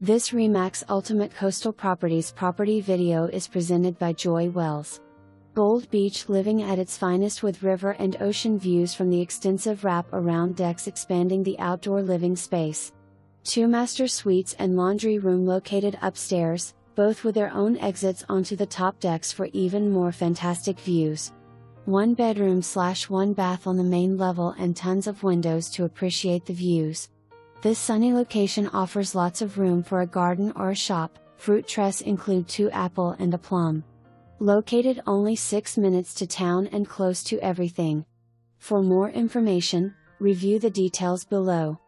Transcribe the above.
This Remax Ultimate Coastal Properties property video is presented by Joy Wells. Bold beach living at its finest with river and ocean views from the extensive wrap-around decks expanding the outdoor living space. 2 master suites and laundry room located upstairs, both with their own exits onto the top decks for even more fantastic views. 1 bedroom/1 bath on the main level and tons of windows to appreciate the views. This sunny location offers lots of room for a garden or a shop. Fruit tress include 2 apple and a plum. Located only 6 minutes to town and close to everything. For more information, review the details below.